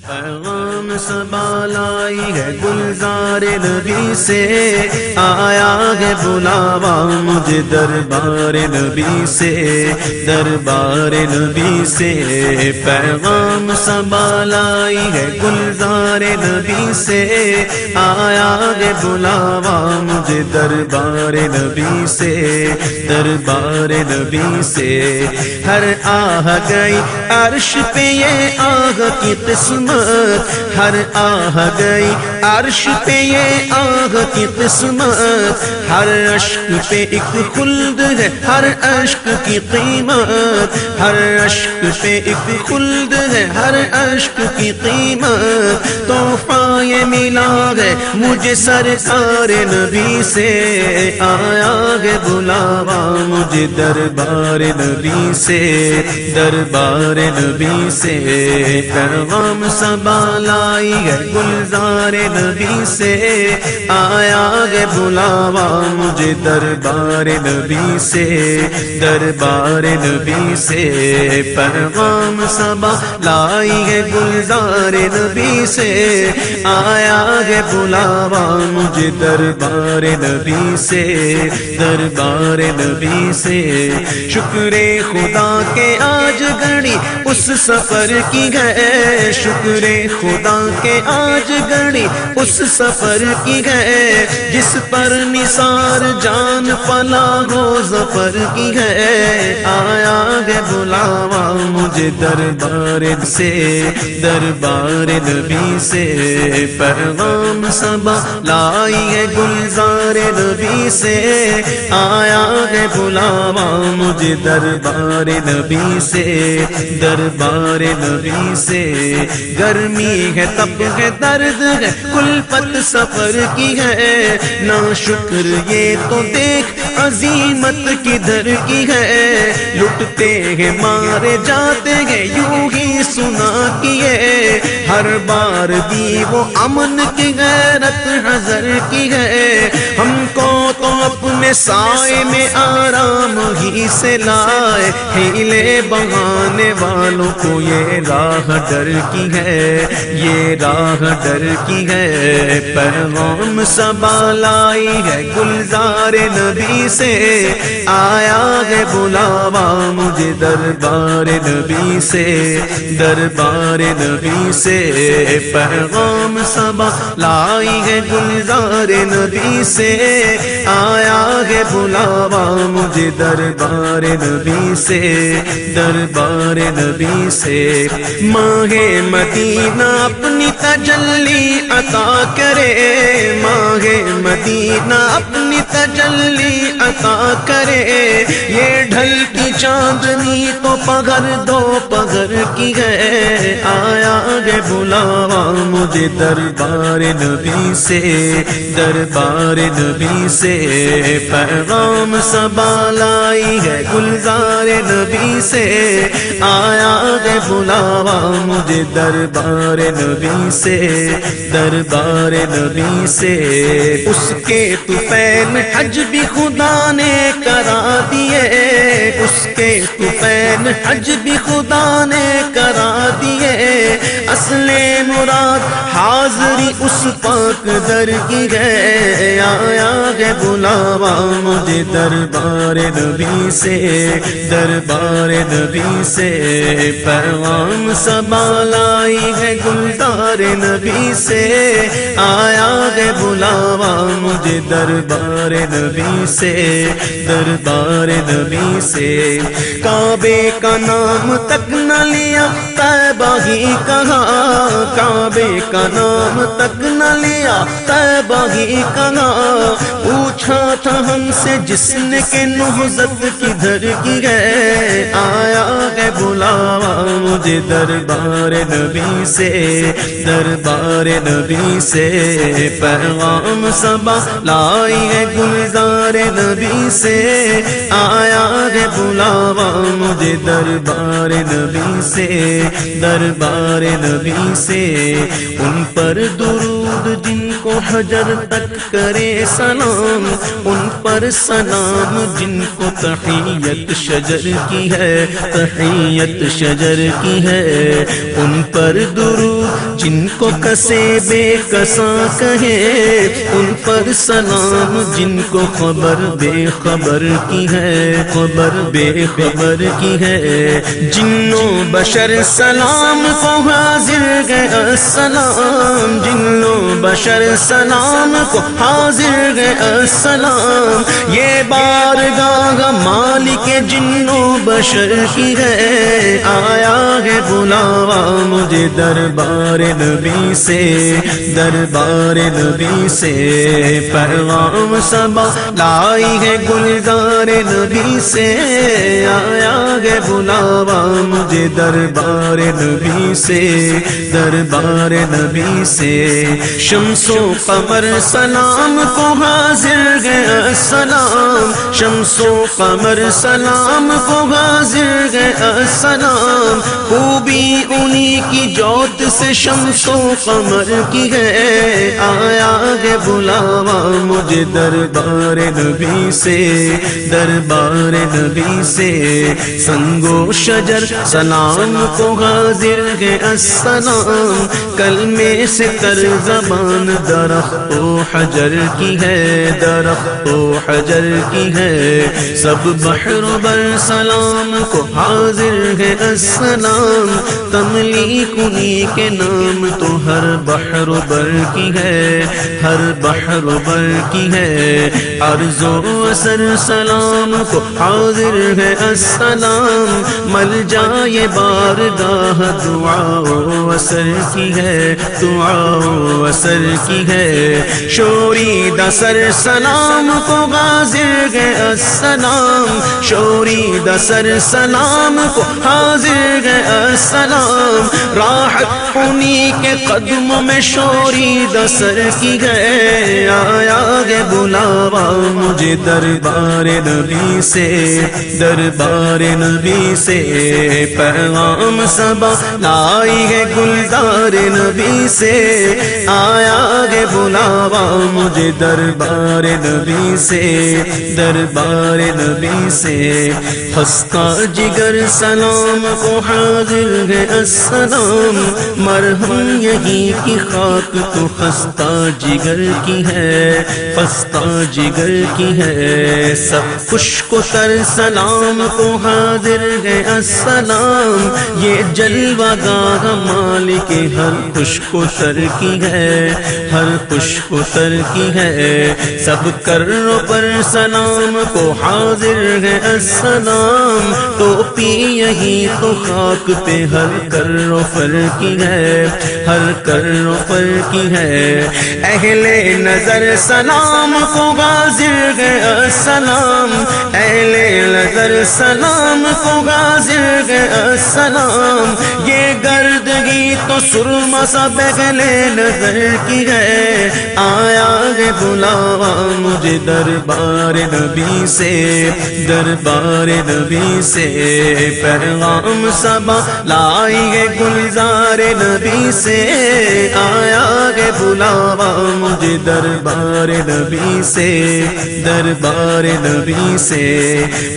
پیغام صبا لائی ہے گلزار نبی سے، آیا ہے بلاوا مجھے دربار نبی سے، دربار نبی سے۔ پیغام صبا لائی ہے گلزار نبی سے، آیا ہے بلاوا مجھے دربار نبی سے، دربار نبی سے۔ ہر آہ گئی عرش پہ یہ آہ کی قسمت، ہر آہ گئی عرش پہ یہ آہ کی قسمت، ہر اشک پہ ایک خلد ہے، ہر اشک کی قیمت، ہر اشک پہ ایک خلد ہے، ہر اشک کی قیمت۔ تحفہ یہ ملا ہے مجھے سرکار نبی سے، آیا ہے بلاوا مجھے دربار نبی سے، دربار نبی سے۔ پیغام صبا لائی ہے گلزار نبی سے، آیا ہے بلاوا مجھے دربار نبی سے، دربار نبی سے۔ پیغام صبا لائی ہے گلزار نبی سے، آیا ہے بلاوا مجھے دربار نبی سے، دربار نبی سے۔ شکر خدا کے آج گھڑی اس سفر کی ہے، شکر خدا کے آج گھڑی اس سفر کی ہے، جس پر نثار جان فلاح و ظفر کی ہے۔ آیا ہے بلاوا مجھے دربار سے، دربار نبی سے۔ پیغام صبا لائی ہے گلزار نبی سے، آیا ہے بلاوا مجھے دربار نبی سے، دربار نبی سے۔ گرمی ہے تب ہے درد ہے کلفت سفر کی ہے، نا شکر یہ تو دیکھ عظیمت کدھر کی ہے۔ لٹتے ہیں مارے جاتے ہیں یوں ہی سنا کیے، ہر بار دی وہ امن کی غیرت حذر کی ہے۔ ہم کو تو اپنے سائے میں آرام ہی سے لائے، ہیلے بہانے والوں کو یہ راہ ڈر کی ہے، یہ راہ ڈر کی ہے۔ پیغام صبا لائی ہے گلزار نبی سے، آیا ہے بلاوا مجھے دربار نبی سے، دربار نبی سے۔ پیغام صبا لائی ہے گلزار نبی سے، آیا ہے بلاوا مجھے دربار نبی سے، دربار نبی سے۔ ماہ مدینہ اپنی تجلی عطا کرے، ماہ مدینہ اپنی تجلی عطا کرے۔ یہ ڈھلتی چاندنی تو پگھر دو پگھر کی ہے، آیا ہے بلاوا مجھے دربار نبی سے، دربار نبی سے۔ پیغام صبا لائی ہے گلزار نبی سے، آیا ہے بلاوا مجھے دربار نبی سے، دربار نبی سے۔ اس کے طفیل حج بھی خدا نے کرا دیے، اس کے طفیل حج بھی خدا نے کرا دیے۔ اصل مراد حاضری اس پاک در کی ہے، آیا ہے بلاوا مجھے دربار نبی سے، دربار نبی سے۔ پیغام صبا لائی ہے گلزار نبی سے، آیا ہے بلاوا مجھے دربار نبی سے، دربار نبی سے۔ کعبے کا نام تک نہ لیا طیبہ ہی کہا، کعبے کا نام تک نہ لیا طیبہ ہی کہا۔ پوچھا تھا ہم سے جس نے کہ نہضت کدھر کی ہے، آیا ہے بلاوا مجھے دربار نبی سے، دربار نبی سے۔ پیغام صبا لائی ہے گلزار نبی سے، آیا ہے بلاوا مجھے دربار نبی سے، دربار نبی سے۔ ان پر درود جن کو حجر تک کرے سلام، ان پر سلام جن کو تحیت شجر کی ہے، تحیت شجر کی ہے، ان پر درود جن کو کسے بے کساں کہے، ان پر سلام جن کو خبر بے خبر کی ہے، خبر بے خبر کی ہے، جنوں بشر سلام کو حاضر گئے السلام، جنوں بشر سلام کو حاضر گئے السلام، یہ بارگاہ مالک جنوں بشر کی ہے، آیا ہے بلاوا مجھے دربار نبی سے، دربار نبی سے، پیغام صبا لائی ہے گلزار نبی سے، آیا ہے بلاوا مجھے دربار نبی سے، دربار نبی سے، شمس و قمر سلام کو حاضر گئے السلام، شمس و قمر سلام کو حاضر گئے السلام، خوبی انہی کی جوت سے شمس و قمر کی ہے، آیا ہے بلاوا مجھے دربار نبی سے، دربار نبی سے، سنگ و شجر سلام کو حاضر ہے السلام، کلمے سے تر زبان درخت و حجر کی ہے، درخت و حجر کی ہے، سب بحر و بر سلام کو حاضر ہے السلام، تملیک انہی کے نام تو ہر بحر و بر کی ہے، ہر بحر و بر کی ہے، عرض و اثر سلام کو حاضر ہے السلام، مل جائے بارگاہ دعا و اثر کی ہے، دعا و اثر کی ہے، شوری دسر سلام کو حاضر ہے السلام، شوری دسر سلام کو حاضر ہے السلام، راحت انہی کے قدموں میں شوری دسر کی ہے، آیا ہے بلاوا مجھے دربار نبی سے، دربار نبی سے، پیغام صبا لائی ہے گلزار نبی سے، آیا ہے بلاوا مجھے دربار نبی سے، دربار نبی سے، خستہ جگر سلام کو حاضر ہے السلام، مرہم یہی کی خاک تو خستہ جگر کی ہے، خستہ جگر کی ہے، سب خشک و تر سلام کو حاضر ہے السلام، یہ جلوہ گاہ مالک ہر خشک و تر کی ہے، ہر خشک و تر کی ہے، سب کر و پر سلام کو حاضر ہے السلام، ٹوپی یہی تو خاک پہ ہر کر و فر کی ہے، ہر کر و فر کی ہے، اہل نظر سلام کو حاضر ہے السلام، اہل نظر سلام کو حاضر ہے السلام، یہ گردگی تو سرما سا اہل نظر کی ہے، آیا ہے بلاوا مجھے دربار نبی سے، دربار نبی سے، پیغام صبا لائی ہے گلزار نبی سے، آیا ہے بلاوا مجھے دربار نبی سے، دربار نبی سے،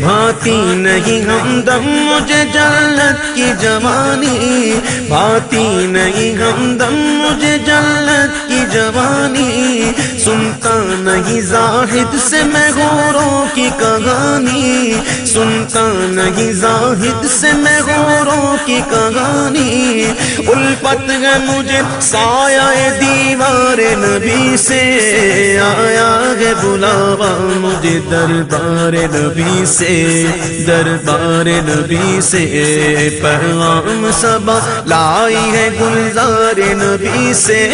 بھاتی نہیں ہمدم مجھے جنت کی جوانی، بھاتی نہیں ہمدم مجھے جنت کی جوانی، سنتا نہیں زاہد سے میں غوروں کی کہانی، سنتا نہیں زاہد سے میں غوروں کی کہانی، الفت ہے مجھے سایہ دیوار نبی سے، آیا ہے بلاوا مجھے دربار نبی سے، دربار نبی سے، پیغام صبا لائی ہے گلزار نبی سے،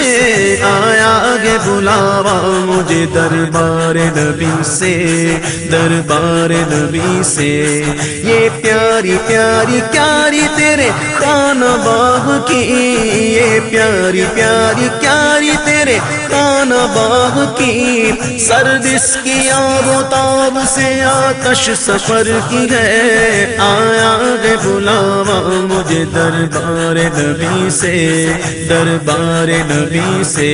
آیا ہے بلاوا مجھے دربار نبی سے، دربار نبی سے، یہ پیاری پیاری پیاری تیرے خانہ باغ کی یہ پیاری پیاری کیاری تیرے خانہ باغ کی، سرد اس کی آب و تاب سے آتش سفر کی ہے، آیا ہے بلاوا مجھے دربار نبی سے، دربار نبی سے،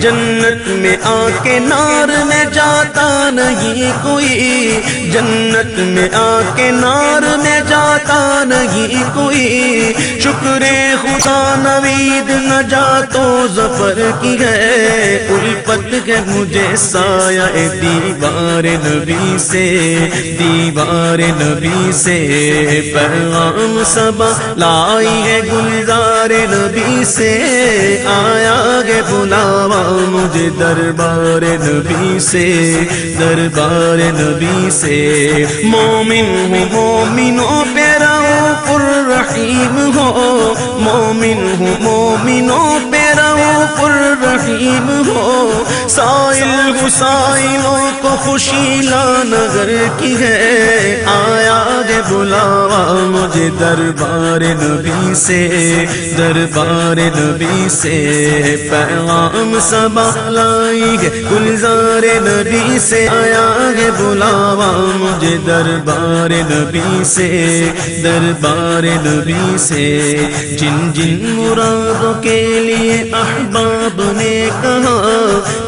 جنت میں آ کے نار میں جاتا نہیں کوئی، جنت میں آ کے نار میں جاتا نہیں کوئی، شکر خدا نوید نجات و ظفر کی ہے، الفت ہے مجھے سایہ دیوار نبی سے، دیوار نبی سے، پیغام صبا لائی ہے گلزار نبی سے، آیا ہے بلاوا مجھے دربار نبی سے، دربار نبی سے، مومن ہوں مومنوں پہ رؤوف الرحیم ہو، مومن ہوں مومنوں پہ رؤوف الرحیم ہو، سائل سائلوں کو خوشی لا نظر کی ہے، آیا ہے بلاوا مجھے دربار نبی سے، دربار نبی سے، پیغام صبا لائی ہے گلزار نبی سے، آیا ہے بلاوا مجھے دربار نبی سے، دربار نبی سے، جن جن مرادوں کے لیے احباب نے کہا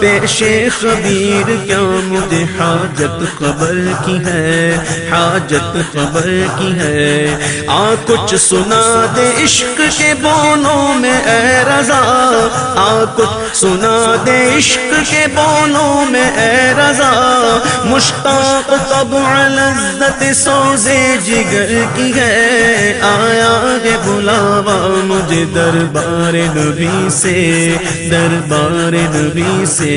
پیش خبیر کیا مجھے حاجت خبر کی ہے، حاجت خبر کی ہے، آ کچھ سنا دے عشق کے بولوں میں اے رضا، آ کچھ سنا دے عشق کے بولوں میں اے رضا، مشتاق طبع لذت سوزے جگر کی ہے، آیا ہے بلاوا مجھے دربار نبی سے، دربار نبی سے،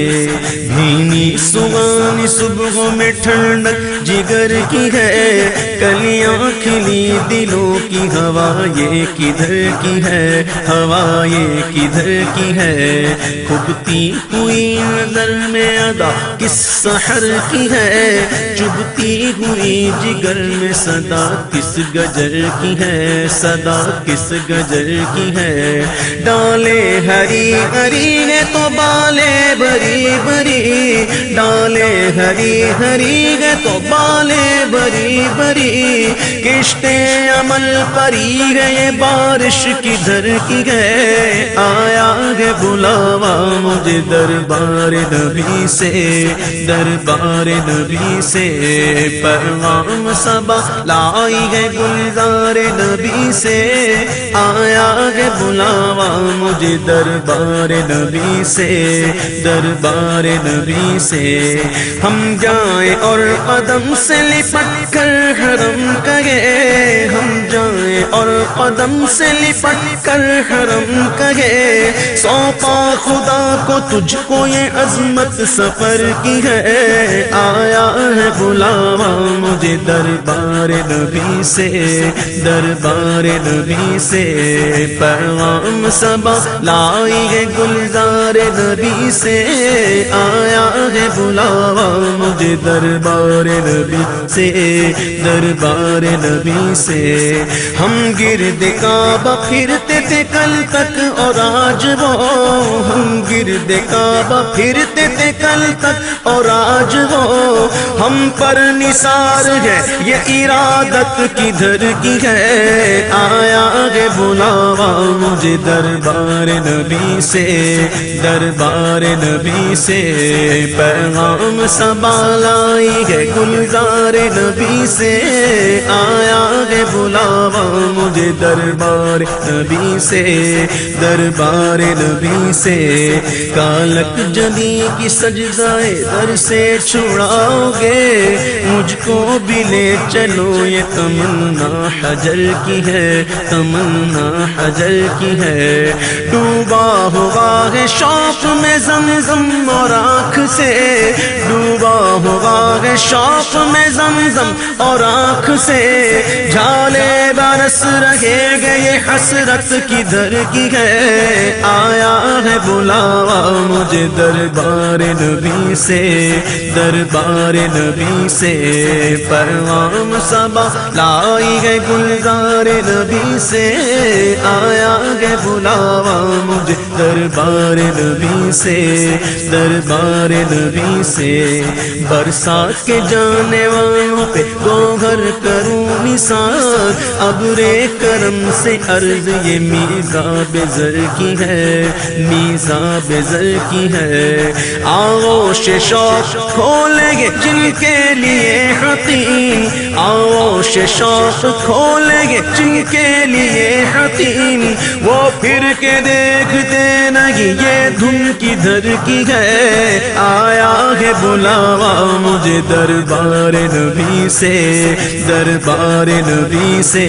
بھینی سوانی صبح میں ٹھنڈک جگر کی ہے، کلیاں کھلی دلوں کی ہوا یہ کدھر کی ہے، ہوا یہ کدھر کی ہے، کھبتی ہوئی نظر میں ادا کس سحر کی ہے، چبھتی ہوئی جگر میں صدا کس گجر کی ہے، صدا کس گجر کی ہے، ڈالے ہری ہری ہے تو بالے بری بری، ڈالے ہری ہری ہے تو بالے بری بری، کشتے عمل پری ہے یہ بارش کدھر کی ہے، آیا ہے بلاوا مجھے دربار نبی سے، دربار نبی سے، پیغام صبا لائی ہے گلزار نبی سے، آیا ہے بلاوا مجھے دربار نبی سے، دربار نبی سے، ہم جائیں اور قدم سے لپٹ کر حرم کہے، ہم جائیں اور قدم سے لپٹ کر حرم کہے، سونپا خدا کو تجھ کو یہ عظمت سفر کی ہے، آیا ہے بلاوا مجھے دربار نبی سے، دربار نبی سے، پیغام صبا لائی ہے گلزار نبی سے، آیا ہے بلاوا مجھے دربار نبی سے، دربار نبی سے، ہم گرد کعبہ پھرتے تھے کل تک اور آج وہ، ہم گرد کعبہ پھرتے تھے کل تک اور آج وہ، ہم پر نثار ہے یہ ارادت کدھر کی ہے، آیا ہے بلاوا مجھے دربار نبی سے، دربار نبی سے، پیغام صبا لائی ہے گلزار نبی سے، آیا ہے بلاوا مجھے دربار نبی سے، دربار نبی سے، کالک جلی کی سجدائے در سے چھڑاؤ گے، مجھ کو بھی لے چلو یہ تمنا حجر کی ہے، تمنا حجر کی ہے، ڈوبا ہوا ہے شوق میں زمزم اور آنکھ سے، ڈوبا ہوا ہے شوق میں زمزم اور آنکھ سے، جھالے برس رہے گے یہ حسرت کدھر کی ہے، آیا ہے بلاوا مجھے دربار نبی سے، دربار نبی سے، پیغام صبا لائی ہے گلزار نبی سے، آیا ہے ہے بلاوا مجھے دربار نبی سے، دربار نبی سے۔ برسات کے جانے والوں پہ گوہر کروں نثار، ابر کرم سے عرض یہ میزاب زر کی ہے، میزاب زر کی ہے۔ آغوش شوق کھولیں گے جن کے لیے حتیم، آغوش شوق کھولیں گے جن کے لیے حتیم، وہ پھر کے دیکھتے نہیں یہ دھن کدھر کی ہے۔ آیا ہے بلاوا مجھے دربار نبی سے، دربار نبی سے۔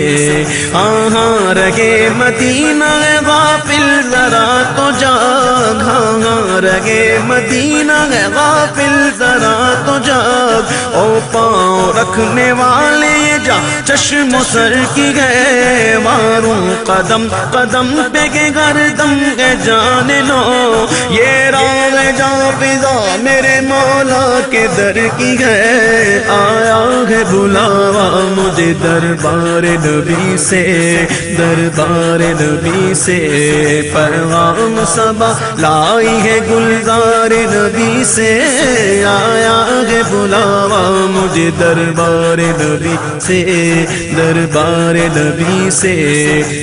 ہاں رہے مدینہ غافل ذرا تو جاگ، ہاں رہے مدینہ غافل ذرا تو جاگ، او پاؤں رکھنے والے یہ جا چشم و سر کی گئے، ماروں قدم قدم پہ کے گردم کے جان لو، یہ راہ جا فضا میرے مولا کے در کی ہے۔ آیا ہے بلاوا مجھے دربار نبی سے، دربار نبی سے۔ پیغام صبا لائی ہے گلزار نبی سے، آیا ہے بلاوا مجھے دربار نبی سے، دربار نبی سے۔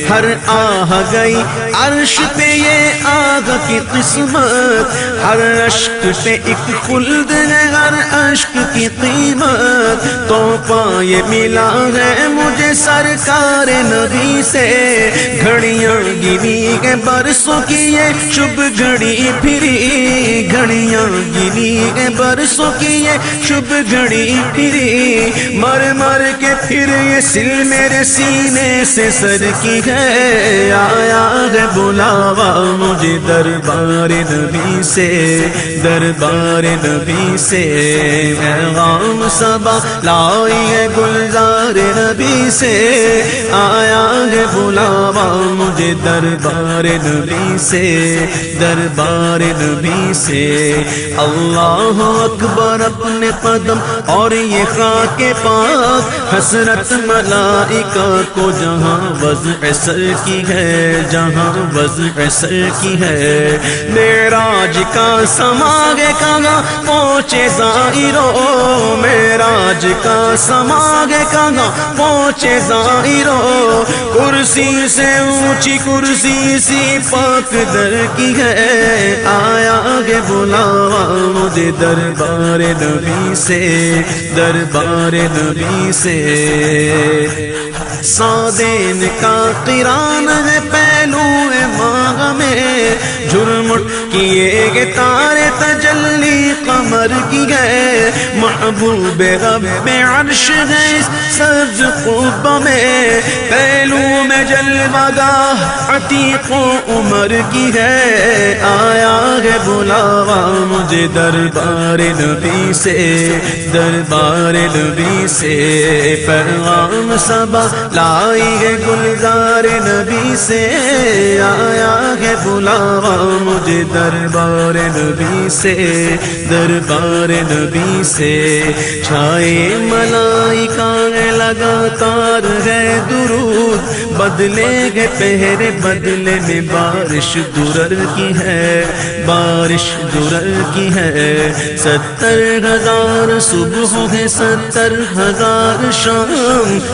ہر آہ گئی عرش پہ یہ آگ کی قسمت، ہر اشک پہ ایک خلد ہے، ہر اشک کی قیمت، تحفہ یہ ملا ہے مجھے سرکار نبی سے۔ گھڑیاں گنی ہے برسوں کی یہ شب گھڑی پھری، گھڑیاں گنی ہے برسوں کی یہ شب گھڑی پھری، مر مر کے پھر یہ سل میرے سینے سے سر کی ہے۔ آیا ہے بلاوا مجھے دربار نبی سے، دربار نبی سے۔ پیغام صبا لائی ہے گلزار نبی سے، آیا ہے بلاوا مجھے دربار نبی سے، دربار نبی سے۔ اللہ اکبر اپنے قدم اور یہ خاک پاک، حسرت ملائکہ کو جہاں وضع سر کی ہے، جہاں وضع سر کی ہے۔ معراج کا سماگ کہاں پہنچے زائرو، معراج کا سماگ کہاں پہنچے زائرو، کرسی سے اونچی کرسی سی پاک در کی ہے۔ آیا ہے بلاوا مجھے دربار نبی سے، دربار نبی سے۔ سودین کا قران ہے پہلو ماہ میں، جھرمٹ کیے گے تارے تجلی قمر کی گئے، محبوب رب عرش ہے اس سبز قبہ میں، پہلو میں جلوہ گاہ عتیق و عمر کی ہے۔ آیا ہے بلاوا مجھے دربار نبی سے، دربار نبی سے۔ پیغام صبا لائی ہے گلزار نبی سے، آیا ہے بلاوا مجھے دربار نبی سے، دربار نبی سے۔ چھائے ملائکہ لگاتار ہے درود، بدلے گے پہرے بدلے میں بارش درر کی ہے، بارش درر کی ہے۔ 70,000 صبح ہے 70,000 شام،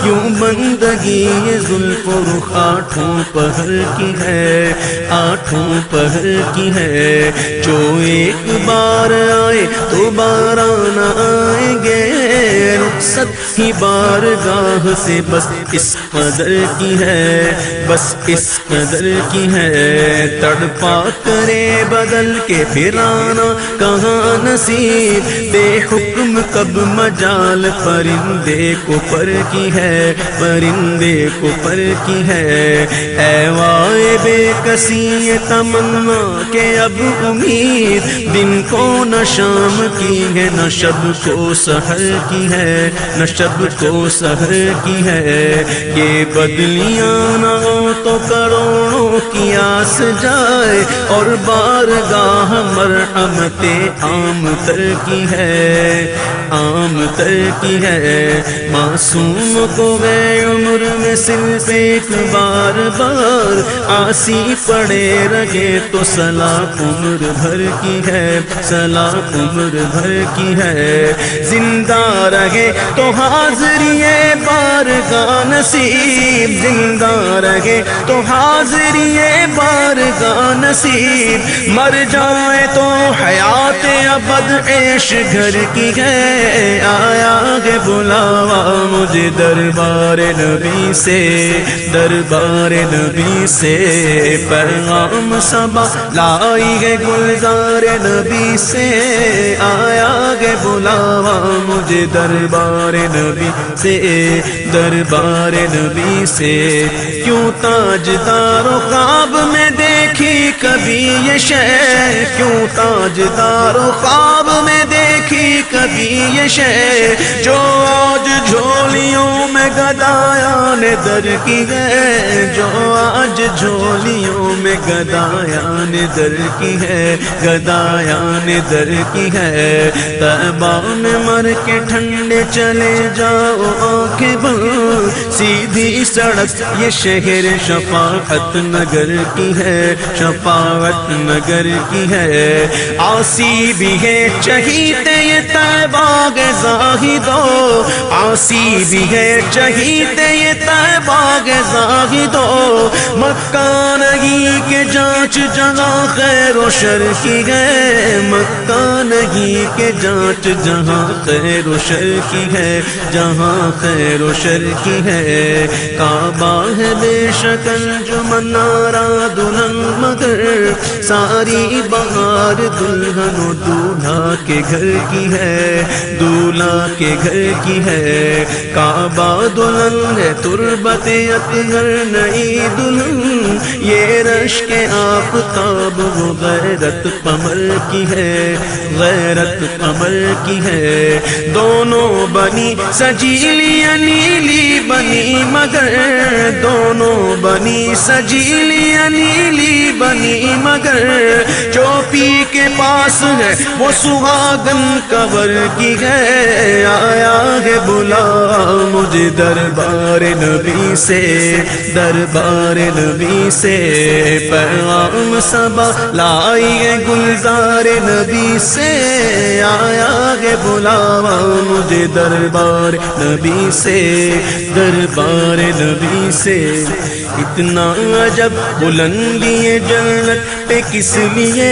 یوں بندگی یہ زلف و رخ آٹھوں پہر کی ہے، آٹھوں پہر کی ہے۔ جو ایک بار آئے تو باران آئیں گے، رخصت ہی بارگاہ سے بس اس قدر کی ہے، بس اس قدر کی ہے۔ تڑپا کرے بدل کے پھر آنا کہاں نصیب، بے حکم کب مجال پرندے کو پر کی ہے، پرندے کو پر کی ہے۔ اے وائے بے کسی یہ تمنا کہ اب امید، دن کو نہ شام کی ہے نہ شب کو سحر کی ہے، نہ شب کو سحر کی ہے۔ یہ بدلیاں نہ ہو تو کروڑوں کی آس جائے، اور بارگاہ مرحمت عام تر کی ہے۔ عام تر کی ہے، معصوم کو گئے عمر میں صرف ایک بار بار، عاصی پڑے رہے تو صلاح عمر بھر کی ہے، صلاح عمر بھر کی ہے، زندہ رہے تو حاضری بارگاہ نصیب، زندہ رہے تو حاضری بارگاہ نصیب، مر جائے تو حیات ابد عیش گھر کی ہے، آیا ہے بلاوا مجھے دربار نبی سے، دربار نبی سے، پیغام صبا لائی ہے گلزار نبی سے، آیا ہے بلاوا مجھے دربار نبی سے، دربار نبی سے، کیوں تاجدار و خواب میں دیکھی کبھی یہ شے، کیوں تاجدار و خواب میں دیکھی کبھی یہ شے، جو آج جھولیوں میں گدایان در کی ہے، جو آج جھولیوں میں گدایان در کی ہے، گدایان در کی ہے، طیبہ میں مر کے ٹھنڈے چلے جاؤ آنکھیں بند، سیدھی سڑک یہ شہر شفاعت نگر کی ہے، شفاعت نگر کی ہے، عاصی بھی ہے چہیتے یہ طیبہ کے زاہدو، عاصی بھی ہے چہیتے یہ طیبہ کے زاہدو، مکہ نہیں کہ جانچ جہاں خیر و شر کی ہے، مکہ نہیں کہ جانچ جہاں خیر و شر کی ہے، جہاں خیر و شر کی ہے، کعبہ ہے بے شک انجمن آرا دلہن مگر، ساری بہار دلہن و دولہا کے گھر کی ہے، دولہا کے گھر کی ہے، کعبہ دلہن ہے تربت اطہر نئی دلہن، یہ رشک آفتاب وہ غیرت قمر کی ہے، غیرت قمر کی ہے، دونوں بنی سجیلی نیلی بنی مگر، دونوں بنی سجیلی نیلی بنی مگر، چوپی کے پاس ہے وہ سہاگن کور کی ہے، آیا ہے بلا مجھے دربار نبی سے، دربار نبی سے، پیغام صبا لائی ہے گلزار نبی سے، آیا ہے بلاوا مجھے دربار نبی سے، دربار نبی سے، اتنا عجب بلندی جنت پہ کس لیے،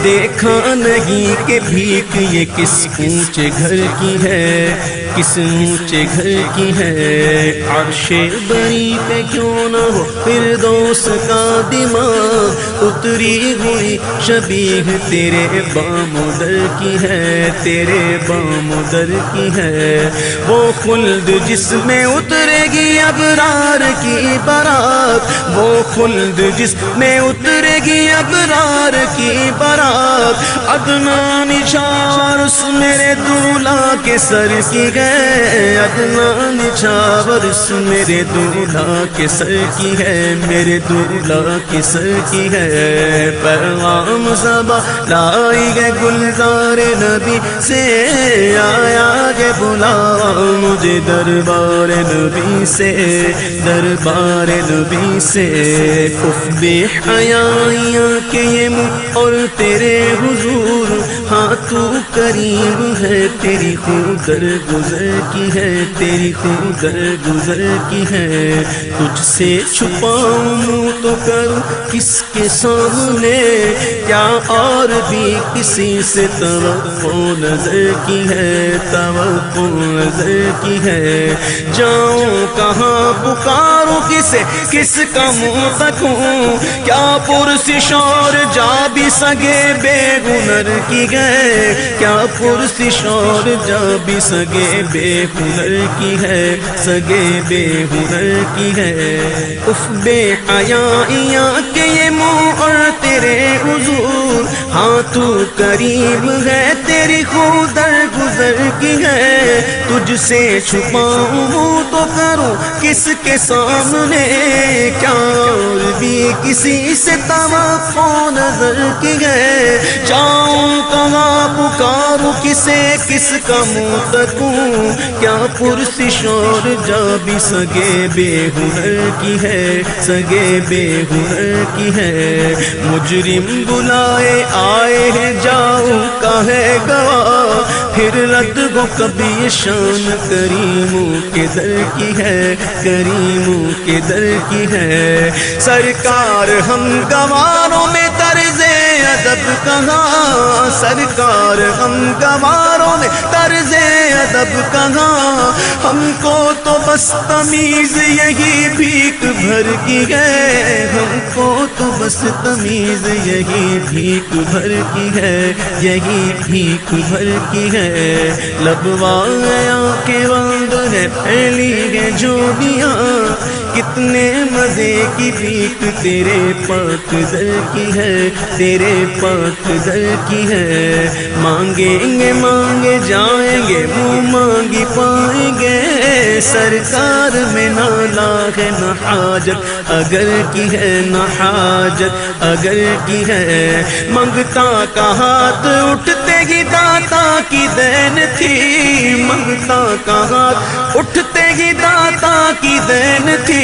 دیکھا نہیں کہ بھیک یہ کس اونچے گھر کی ہے، کس اونچے گھر کی ہے، عرش بری پہ کیوں نہ ہو فردوس کا دماغ، اتری ہوئی شبیہ تیرے بام و در کی ہے، تیرے بام و در کی ہے، وہ خلد جس میں اترے گی ابرار کی بارات، وہ خلد جس میں اترے گی ابرار کی بارات، عدنان نچھاور اس میرے دولہا کے سر کی ہے، عدنان نچھاور اس میرے دولہا کے سر کی ہے، میرے دولہا کے سر کی ہے، پیغام صبا لائی گے گلزار نبی سے، آیا گے بلاوا مجھے دربار نبی سے، دربار نبی سے، اف بے حیائیاں کہ یہ منہ اور تیرے حضور، ہاں تو کریم ہے تیری خود در گزر کی ہے، تیری خود در گزر کی ہے، تجھ سے چھپاؤں منہ تو کروں کس کے سامنے، کیا اور بھی کسی سے توقع نظر کی ہے، توقع نظر کی ہے، جاؤں کہاں پکاروں کسے، کس کا منہ تکوں، کیا پرسش اور جا بھی سگے بے ہنر کی گئے، کیا پرسش اور جا بھی سگے بے ہنر کی ہے، سگے بے ہنر کی ہے، اف بے حیائیاں کہ یہ منہ اور تیرے حضور، ہاں تو کریم ہے تیری خود در گزر کی ہے، تجھ سے چھپاؤں تو کروں کس کے سامنے، کیا اور بھی کسی سے توقع نظر کی ہے، جاؤں کہاں پکاروں کسے کس کا منہ تکوں، کیا پرسش اور جا بھی سگے بے ہنر کی ہے، سگے بے ہنر کی ہے، مجرم بلائے آئے ہیں جاؤں کا ہے گواہ، پھر رد گو کبھی شان کریموں کے در کی ہے، کریموں کے در کی ہے، سرکار ہم گواروں میں طرز ادب کہاں، سرکار ہم گواروں میں طرز ادب کہاں، ہم کو تو بس تمیز یہی بھیک بھر کی ہے، ہم کو تو بس تمیز یہی بھیک بھر کی ہے، یہی بھیک بھر کی ہے، لبوایا کے وعد ہے پھیلی ہے جوڑیاں، کتنے مزے کی بھیک تیرے پاک در کی ہے، تیرے پاک در کی ہے، مانگیں گے مانگے جائیں گے منہ مانگی پائیں گے، سرکار میں نہ لاغ نہ حاجت اگر کی ہے، نہ حاجت اگر کی ہے، منگتا کا ہاتھ اٹھتے ہی داتا کی دین تھی، منگتا کا ہاتھ اٹھتے ہی داتا کی دین تھی،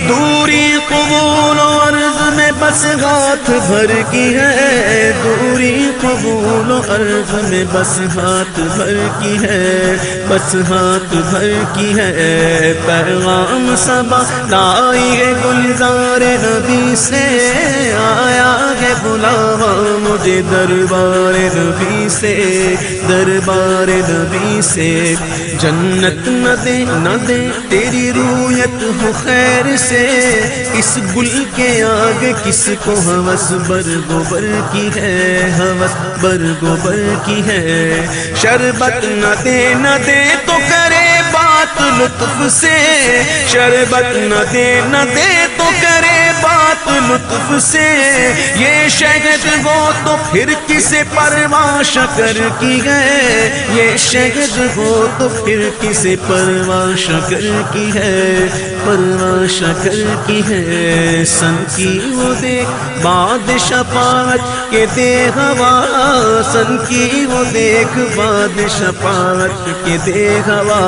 دوری قبول و عرض میں بس ہاتھ بھر کی ہے، دوری قبول و عرض میں بس ہاتھ بھر کی ہے، بس ہاتھ بھر کی ہے، پیغام صبا لائی ہے گلزار نبی سے، آیا ہے بلاوا مجھے دربار نبی سے، دربار نبی سے، جنت نہ دے نہ دے تیری رویت ہو خیر سے، اس گل کے آگے کس کو ہوس برگوبر کی ہے، ہوس برگوبر کی ہے، شربت نہ دے تو کرے بات لطف سے، شربت نہ دے تو کرے بات لطف سے، یہ شہد ہو تو پھر کسے پرواہ شکر کی ہے، یہ شہد ہو تو پھر کسے پرواہ شکر کی ہے، پرواہ شکر کی ہے، سن کی وہ دیکھ باد شفاعت کے دے ہوا، سن کی وہ دیکھ باد شفاعت کے دے ہوا،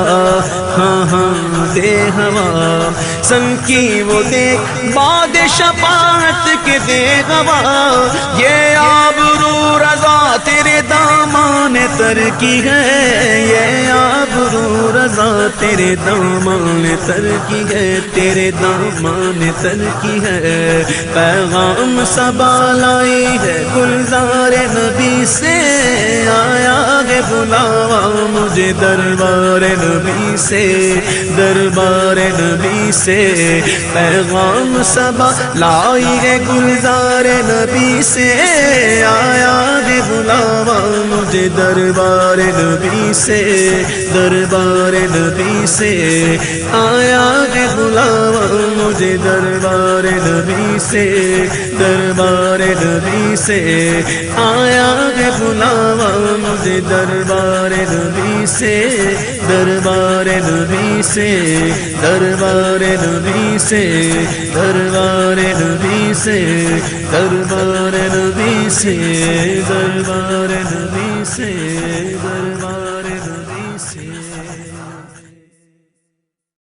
ہاں ہاں دے ہوا، سن کی وہ دیکھ باد شفاعت کے دے ہوا، یہ آبرو رضا تیرے دامان تر کی ہے، یہ آبرو رضا تیرے دامان تر کی ہے، تیرے دامان تر کی ہے، پیغام صبا لائی ہے گلزار نبی سے، آیا ہے بلاوا مجھے دربار نبی سے، دربار نبی سے، پیغام صبا لائی ہے گلزار نبی سے، آیا ہے بلاوا مجھے دربار نبی سے، دربار نبی سے، آیا ہے بلاوا مجھے دربار نبی سے، دربار نبی سے، آیا ہے بلاوا مجھے دربار نبی سے، دربار نبی سے، دربار نبی سے، دربار نبی سے، دربار نبی سے، دربار نبی سے، دربار